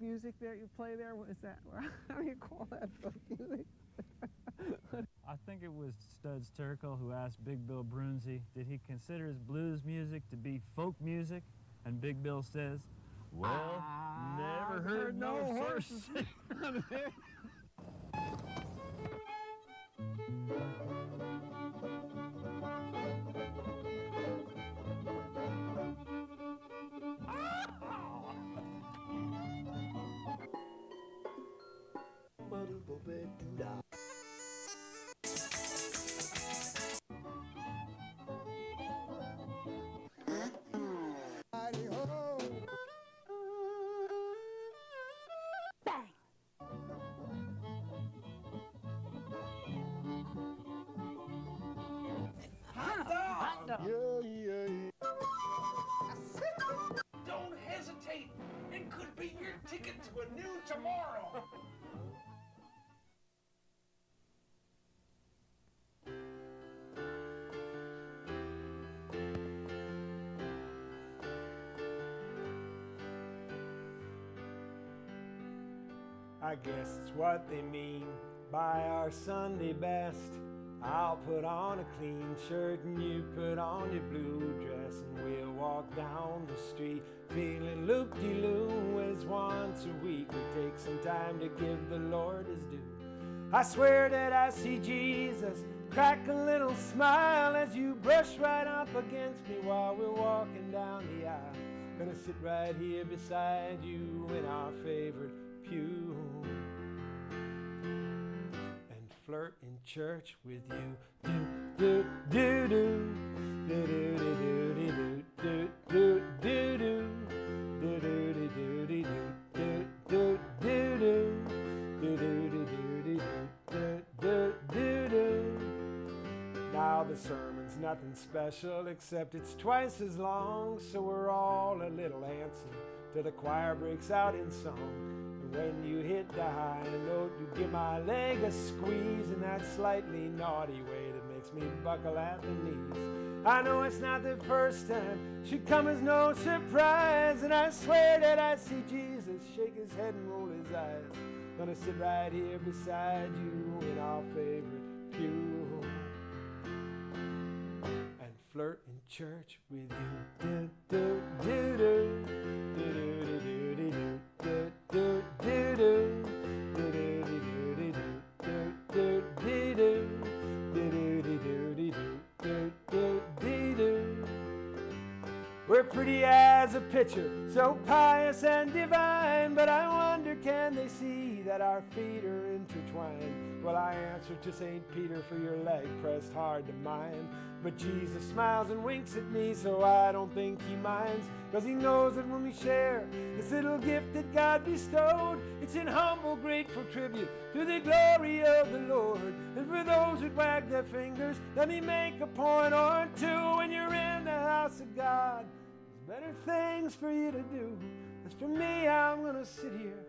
music there you play there? What is that? How do you call that folk music? I think it was Studs Terkel who asked Big Bill Brunzi, did he consider his blues music to be folk music? And Big Bill says, well, never heard no horses. Don't hesitate. It could be your ticket to a new tomorrow. I guess it's what they mean by our Sunday best. I'll put on a clean shirt and you put on your blue dress, and we'll walk down the street feeling loop-de-loo, as once a week we take some time to give the Lord his due. I swear that I see Jesus crack a little smile as you brush right up against me while we're walking down the aisle. Gonna sit right here beside you in our favorite pew and flirt in church with you. Do do do do do do do do do do do do do do do do do. Now the sermon's nothing special except it's twice as long, so we're all a little antsy till the choir breaks out in song. When you hit the high note, you give my leg a squeeze in that slightly naughty way that makes me buckle at the knees. I know it's not the first time, should come as no surprise, and I swear that I see Jesus shake his head and roll his eyes. Gonna sit right here beside you in our favorite pew and flirt in church with you. Do do do do do do do do. Do do do do do do do do do do. We're pretty as a picture, so pious and divine, but I wonder, can they see that our feet are intertwined? Well, I answer to St. Peter for your leg pressed hard to mine, but Jesus smiles and winks at me, so I don't think he minds, because he knows that when we share this little gift that God bestowed, it's in humble, grateful tribute to the glory of the Lord. And for those who wag their fingers, let me make a point or two. When you're in the house of God, there's better things for you to do. As for me, I'm gonna sit here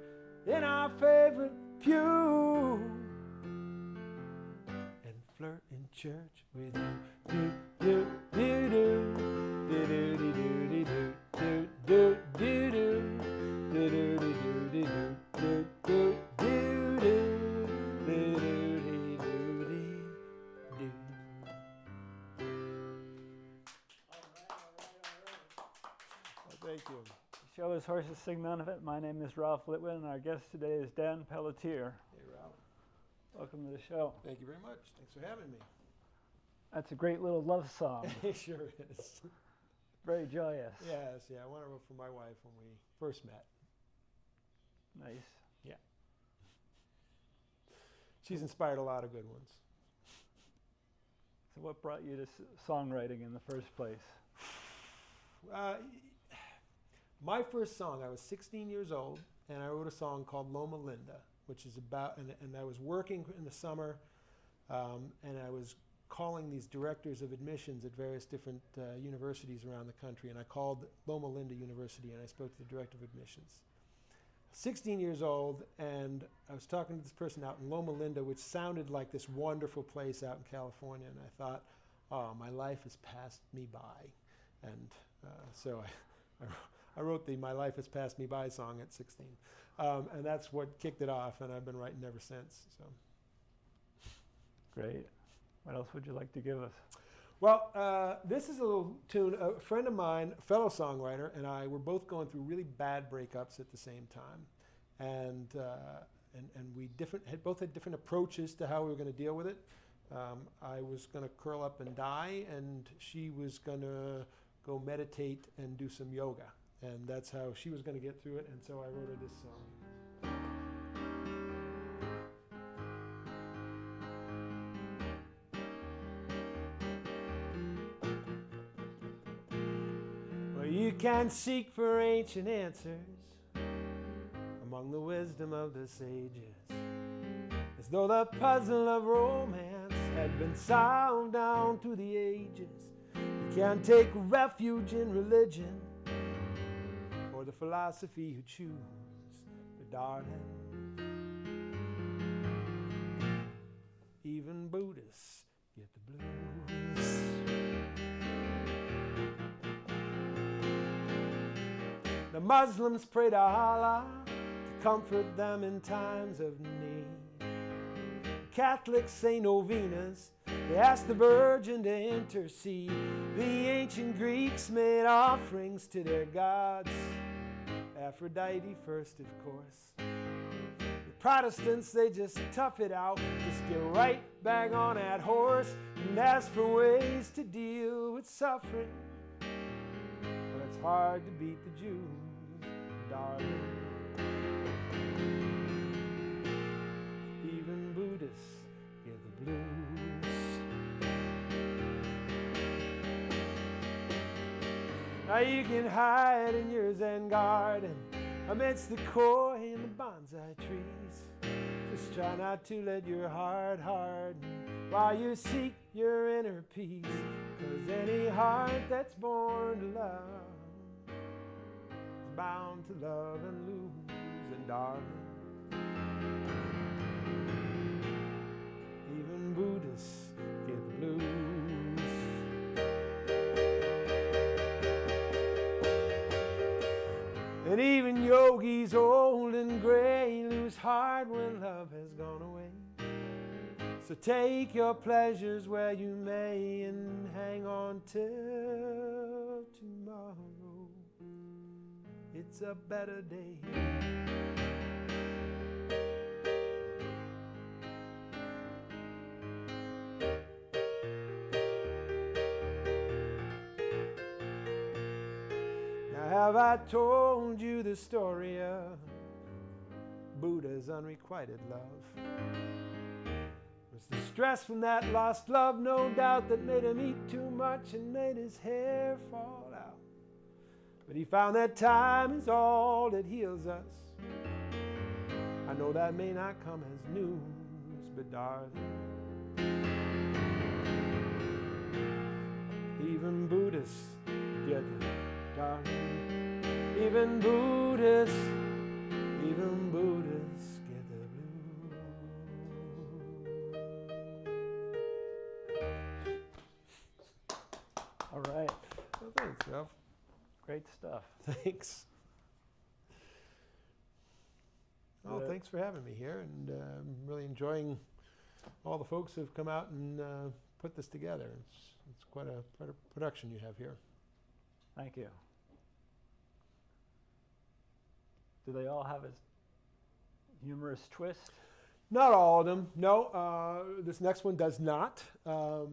in our favorite pew and flirt in church with you. Do do do do do do do do do do do do do do do do do. Thank you. The show is Horses Sing None of It. My name is Ralph Litwin, and our guest today is Dan Pelletier. Hey, Ralph. Welcome to the show. Thank you very much. Thanks for having me. That's a great little love song. It sure is. Very joyous. Yes, yeah. I wanted it for my wife when we first met. Nice. Yeah. She's inspired a lot of good ones. So what brought you to songwriting in the first place? My first song, I was 16 years old, and I wrote a song called Loma Linda, which is about, and I was working in the summer, and I was calling these directors of admissions at various different universities around the country, and I called Loma Linda University, and I spoke to the director of admissions. 16 years old, and I was talking to this person out in Loma Linda, which sounded like this wonderful place out in California, and I thought, oh, my life has passed me by. And so I I wrote the "My Life Has Passed Me By" song at 16, and that's what kicked it off. And I've been writing ever since. So. Great. What else would you like to give us? Well, this is a little tune. A friend of mine, a fellow songwriter, and I were both going through really bad breakups at the same time, and we both had different approaches to how we were going to deal with it. I was going to curl up and die, and she was going to go meditate and do some yoga, and that's how she was going to get through it. And so I wrote her this song. You can seek for ancient answers among the wisdom of the sages, as though the puzzle of romance had been solved down through the ages. You can take refuge in religion or the philosophy you choose, but darling, even Buddhists get the blues. The Muslims pray to Allah to comfort them in times of need. Catholics say novenas, they ask the Virgin to intercede. The ancient Greeks made offerings to their gods, Aphrodite first, of course. The Protestants, they just tough it out, just get right back on that horse and ask for ways to deal with suffering. Well, it's hard to beat the Jews, darling. Even Buddhists get the blues. Now you can hide in your Zen garden amidst the koi and the bonsai trees. Just try not to let your heart harden while you seek your inner peace. 'Cause any heart that's born to love is bound to love and lose. And darling, even Buddhists get the blues. And even yogis old and gray lose heart when love has gone away. So take your pleasures where you may and hang on till tomorrow. It's a better day. Now have I told you the story of Buddha's unrequited love? It was the stress from that lost love, no doubt, that made him eat too much and made his hair fall out. But he found that time is all that heals us. I know that may not come as news, but darling, even Buddhists get it, darling. Even Buddhists get the blues. All right. Well, thanks, Ralph. Great stuff. Thanks. Oh, thanks for having me here, and I'm really enjoying all the folks who've come out and put this together. It's quite a production you have here. Thank you. Do they all have a humorous twist? Not all of them. No, this next one does not. I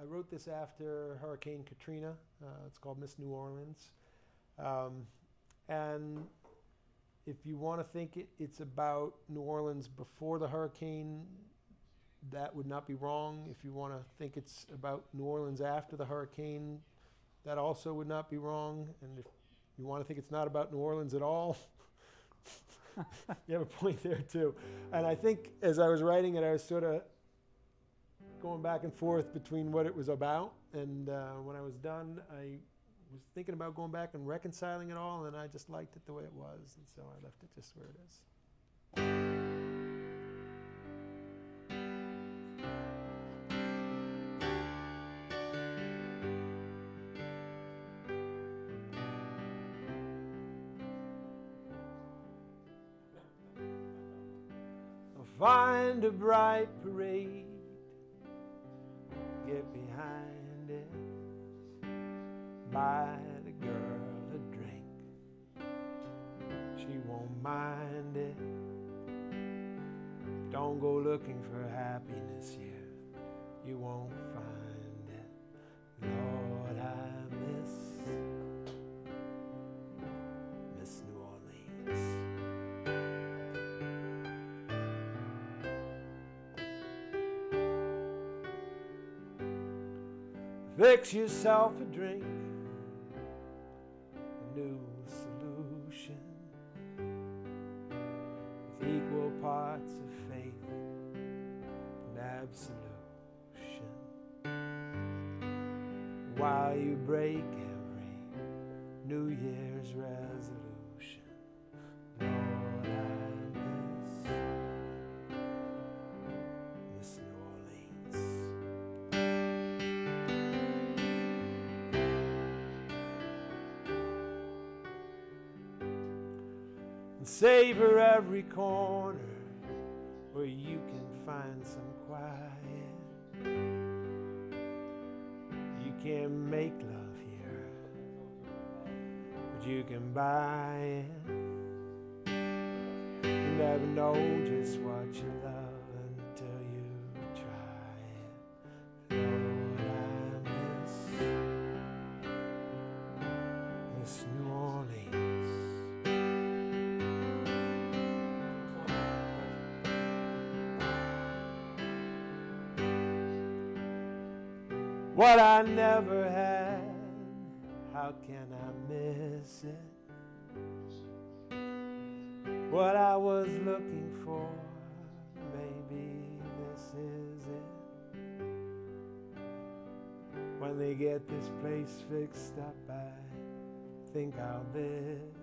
wrote this after Hurricane Katrina. It's called Miss New Orleans. And if you want to think it's about New Orleans before the hurricane, that would not be wrong. If you want to think it's about New Orleans after the hurricane, that also would not be wrong. And if you want to think it's not about New Orleans at all, you have a point there too. And I think as I was writing it, I was sort of going back and forth between what it was about. And when I was done, I was thinking about going back and reconciling it all, and I just liked it the way it was, and so I left it just where it is. find a bright parade, get behind it, buy the girl a drink. She won't mind it. Don't go looking for happiness here. You won't find it. Lord, I miss New Orleans. Fix yourself a drink, a new solution, with equal parts of faith and absolution. While you break every New Year's resolution, Lord, I miss New Orleans. And savor every corner where you can find some quiet. You can't make love here, but you can buy it. You never know just what you love until you try it. Lord, I miss New Orleans. What I never had, how can I miss it? What I was looking for, maybe this is it. When they get this place fixed up, I think I'll visit.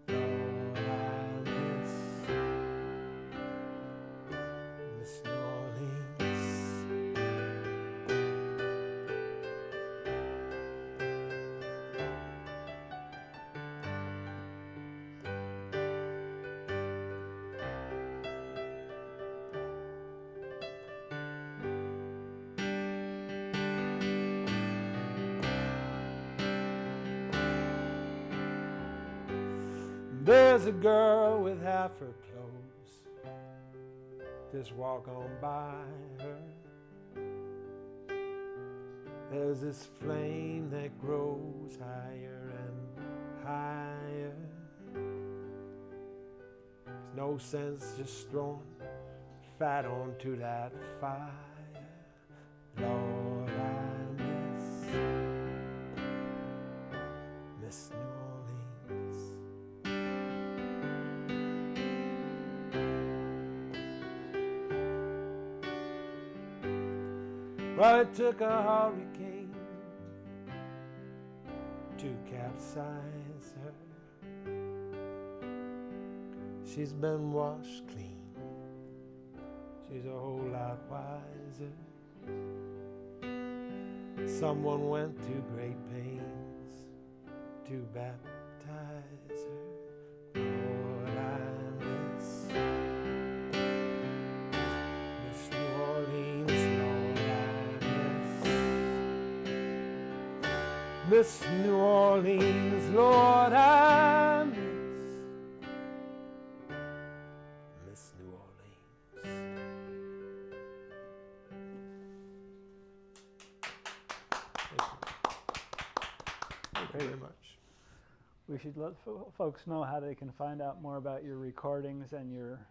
Lord, I miss New Orleans. There's a girl with half her clothes, just walk on by her. There's this flame that grows higher and higher. There's no sense just throwing fat onto that fire. Lord, I miss New Orleans. Well, it took a hurricane to capsize her. She's been washed clean. She's a whole lot wiser. Someone went to great pains to baptize her. Lord, I miss New Orleans. Miss New Orleans, Lord, I miss New Orleans. Thank you very much. We should let folks know how they can find out more about your recordings and your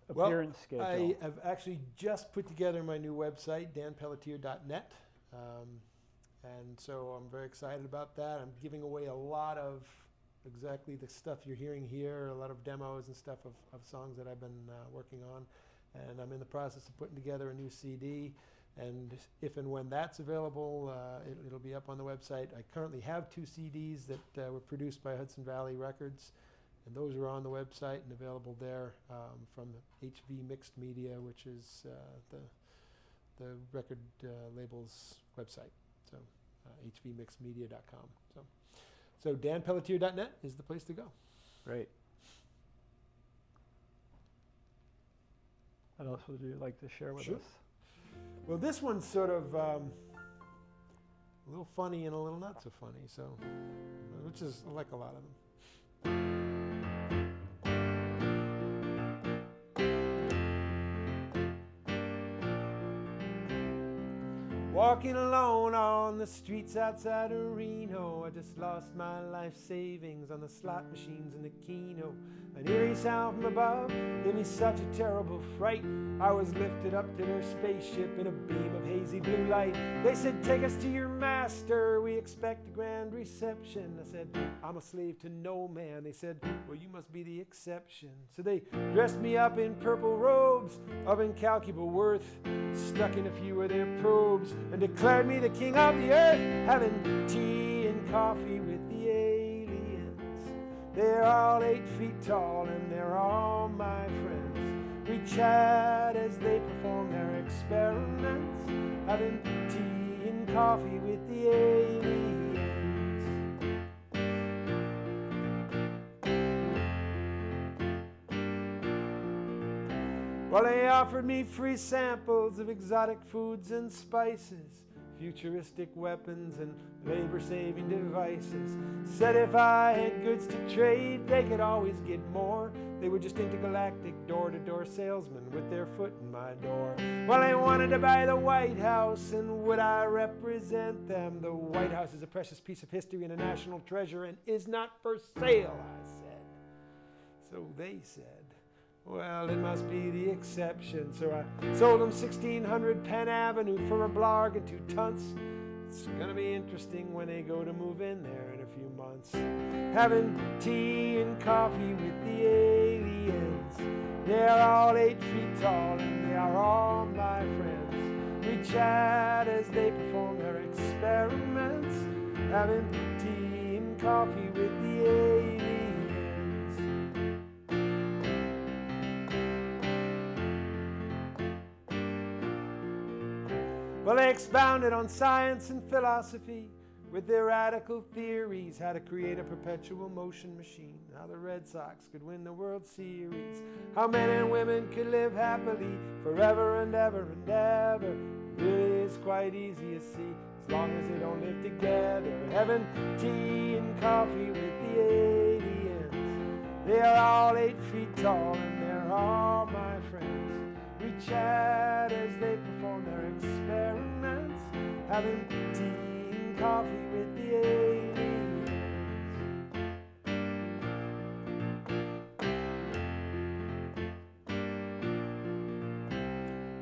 appearance schedule. I have actually just put together my new website, danpelletier.net. And so I'm very excited about that. I'm giving away a lot of exactly the stuff you're hearing here, a lot of demos and stuff of songs that I've been working on. And I'm in the process of putting together a new CD. And if and when that's available, it'll be up on the website. I currently have 2 CDs that were produced by Hudson Valley Records. And those are on the website and available there from HV Mixed Media, which is the record label's website. So hvmixedmedia.com. So danpelletier.net is the place to go. Great. What else would you like to share with Sure. us? Well, this one's sort of a little funny and a little not so funny, so which is I like a lot of them. Walking alone on the streets outside of Reno, I just lost my life savings on the slot machines in the Keno. An eerie sound from above gave me such a terrible fright. I was lifted up to their spaceship in a beam of hazy blue light. They said, "Take us to your master, we expect a grand reception." I said, "I'm a slave to no man." They said, "Well, you must be the exception." So they dressed me up in purple robes of incalculable worth, stuck in a few of their probes, and declared me the king of the earth, having tea and coffee with the aliens. They're all 8 feet tall and they're all my friends. We chat as they perform their experiments, having tea and coffee with the aliens. Well, they offered me free samples of exotic foods and spices, futuristic weapons and labor-saving devices. Said if I had goods to trade, they could always get more. They were just intergalactic door-to-door salesmen with their foot in my door. Well, they wanted to buy the White House, and would I represent them? The White House is a precious piece of history and a national treasure and is not for sale, I said. So they said, well, it must be the exception. So I sold them 1600 Penn Avenue for a blarg and 2 tunts. It's gonna be interesting when they go to move in there in a few months. Having tea and coffee with the aliens. They're all 8 feet tall and they are all my friends. We chat as they perform their experiments, having tea and coffee with the aliens. Well, they expounded on science and philosophy with their radical theories, how to create a perpetual motion machine, how the Red Sox could win the World Series, how men and women could live happily forever and ever and ever. Really is quite easy to see, as long as they don't live together. Having tea and coffee with the aliens. They are all 8 feet tall and they're all my friends. We chat as they perform their experiments, having tea and coffee with the aliens.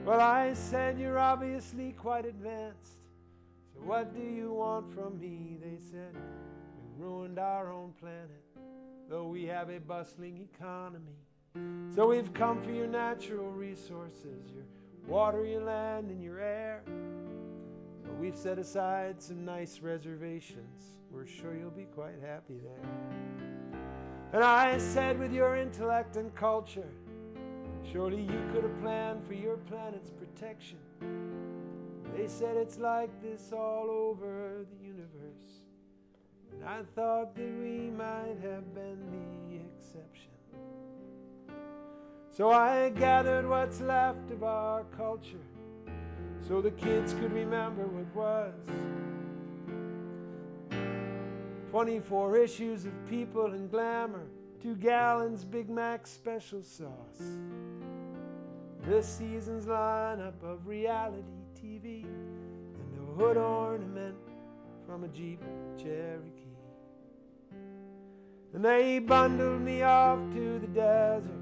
Well, I said, "You're obviously quite advanced, so what do you want from me?" They said, "We ruined our own planet, though we have a bustling economy. So we've come for your natural resources, your water, your land, and your air. But we've set aside some nice reservations. We're sure you'll be quite happy there." And I said, "With your intellect and culture, surely you could have planned for your planet's protection." They said, "It's like this all over the universe." And I thought that we might have been the exception. So I gathered what's left of our culture, so the kids could remember what was. 24 issues of People and Glamour, 2 gallons Big Mac special sauce. This season's lineup of reality TV, and a hood ornament from a Jeep Cherokee. And they bundled me off to the desert,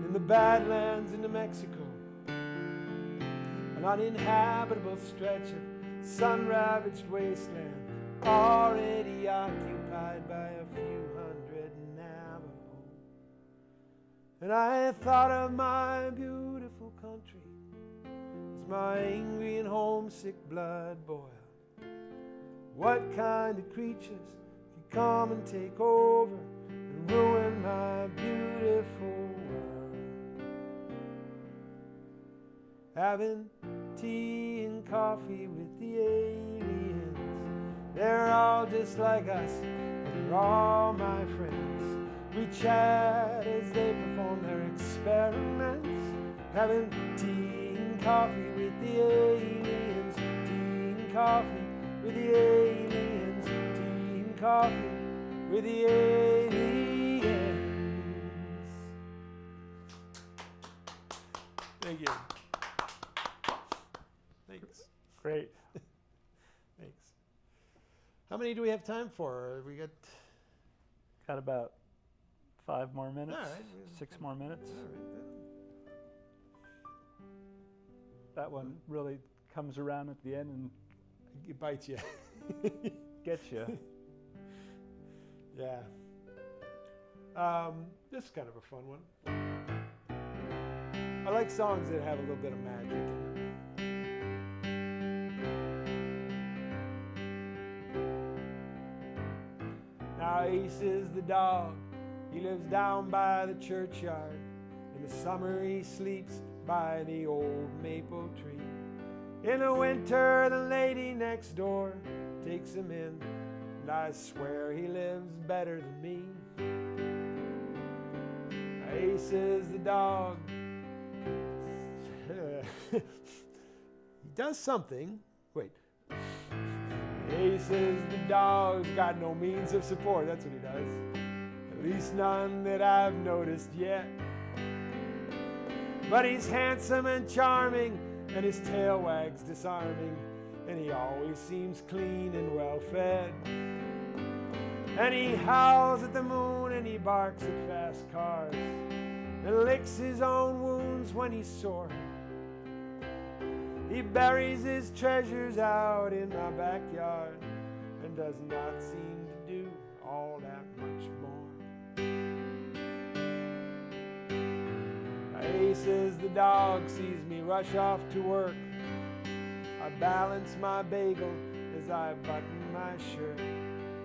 in the Badlands in New Mexico, an uninhabitable stretch of sun-ravaged wasteland, already occupied by a few hundred Navajo. And I thought of my beautiful country as my angry and homesick blood boiled. What kind of creatures could come and take over and ruin my beautiful world? Having tea and coffee with the aliens. They're all just like us, and they're all my friends. We chat as they perform their experiments, having tea and coffee with the aliens. Tea and coffee with the aliens. Tea and coffee with the aliens. Thank you. Thanks. Great. Thanks. How many do we have time for? We got About 5 more minutes. All right. 6 more minutes. All right. That one really comes around at the end and It bites you. gets you. Yeah. This is kind of a fun one. I like songs that have a little bit of magic in them. Now Ace is the dog. He lives down by the churchyard. In the summer he sleeps by the old maple tree. In the winter the lady next door takes him in, and I swear he lives better than me. Ace is the dog. He does something. Wait. Ace is the dog who's got no means of support. That's what he does. At least none that I've noticed yet. But he's handsome and charming, and his tail wags disarming, and he always seems clean and well fed. And he howls at the moon, and he barks at fast cars, and licks his own wounds when he's sore. He buries his treasures out in my backyard, and does not seem to do all that much more. Ace is the dog, sees me rush off to work. I balance my bagel as I button my shirt.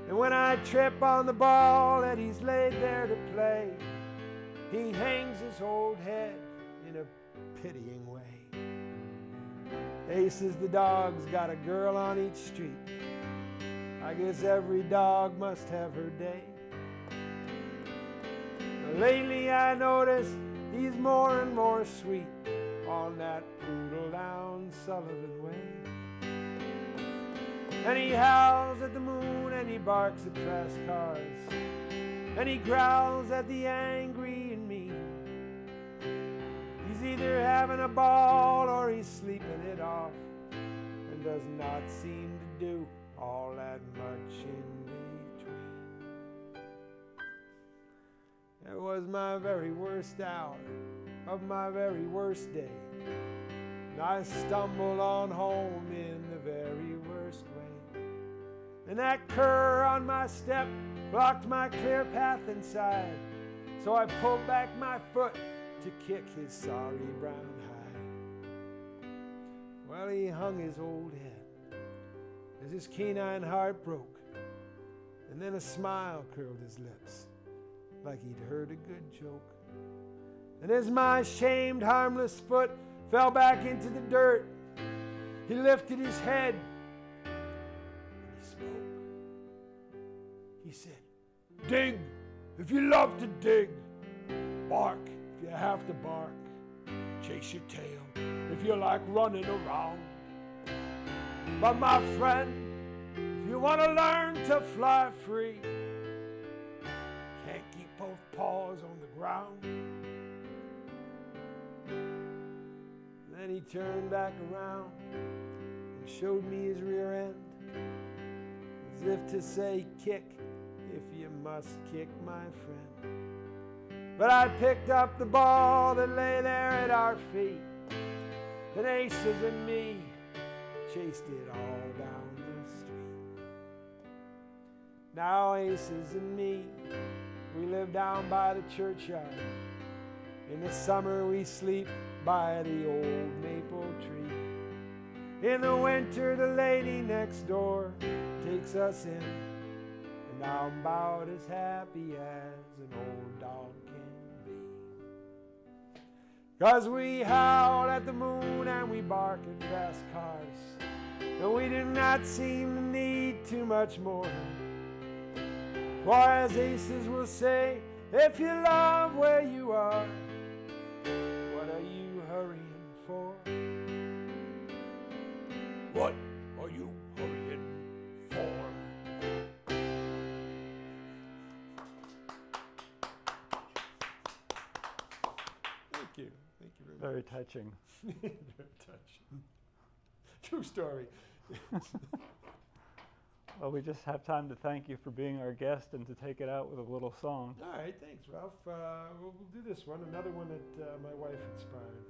And when I trip on the ball that he's laid there to play, he hangs his old head in a pitying way. Ace is the dog's got a girl on each street. I guess every dog must have her day. Lately I notice he's more and more sweet on that poodle down Sullivan way. And he howls at the moon, and he barks at fast cars, and he growls at the angry in me. He's either having a ball or he's sleeping it off, and does not seem to do all that much in between. It was my very worst hour of my very worst day, and I stumbled on home in the very worst way. And that cur on my step blocked my clear path inside, so I pulled back my foot to kick his sorry brown hide. Well, he hung his old head as his canine heart broke, and then a smile curled his lips like he'd heard a good joke. And as my shamed, harmless foot fell back into the dirt, he lifted his head and he spoke. He said, "Dig if you love to dig. Bark if you have to bark. Chase your tail if you like running around. But my friend, if you want to learn to fly free, can't keep both paws on the ground." Then he turned back around and showed me his rear end, as if to say, "Kick if you must kick, my friend." But I picked up the ball that lay there at our feet, and Aces and me chased it all down the street. Now Aces and me, we live down by the churchyard. In the summer we sleep by the old maple tree. In the winter the lady next door takes us in, and now I'm about as happy as an old dog can be. 'Cause we howl at the moon and we bark at fast cars, and we do not seem to need too much more. For as Aces will say, if you love where you are, what are you hurrying for? What are you hurrying for? Thank you. Thank you very Very much. touching. Very touching. True story. Well, we just have time to thank you for being our guest and to take it out with a little song. All right, thanks, Ralph. We'll do this one, another one that my wife inspired.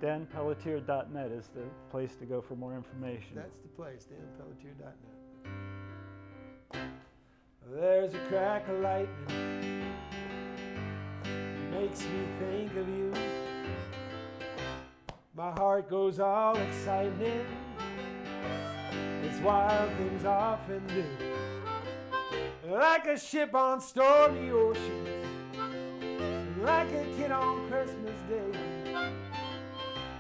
DanPelletier.net is the place to go for more information. That's the place, danpelletier.net. There's a crack of lightning, makes me think of you. My heart goes all excited, as wild things often do. Like a ship on stormy oceans, like a kid on Christmas Day,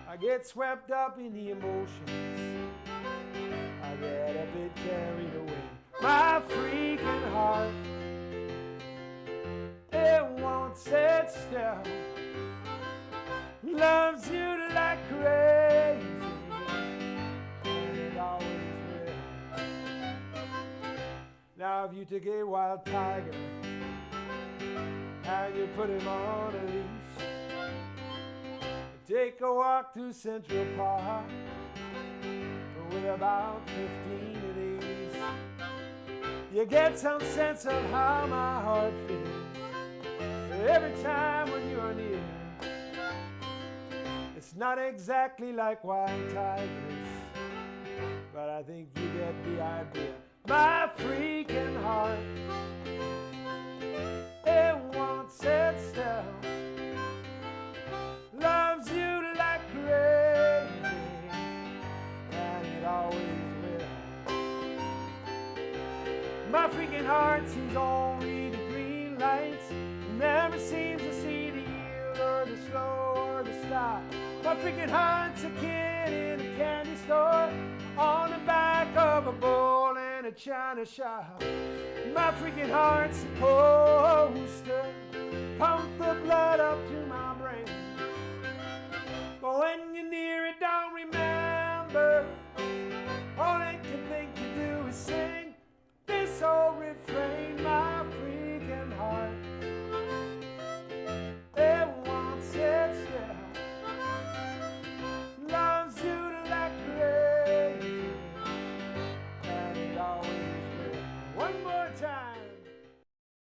I get swept up in the emotions, I get a bit carried away. My freaking heart, it won't sit still, loves you like crazy, and it always will. Now if you took a wild tiger and you put him on a leash, take a walk through Central Park with about 15 of these, you get some sense of how my heart feels every time when you're near. It's not exactly like wild tigers, but I think you get the idea. My freaking heart, it won't sit still, loves you like crazy, and it always will. My freaking heart sees only the green lights, never seems to see the yield or the slow or the stop. My freaking heart's a kid in a candy store, on the back of a bull in a china shop. My freaking heart's a poor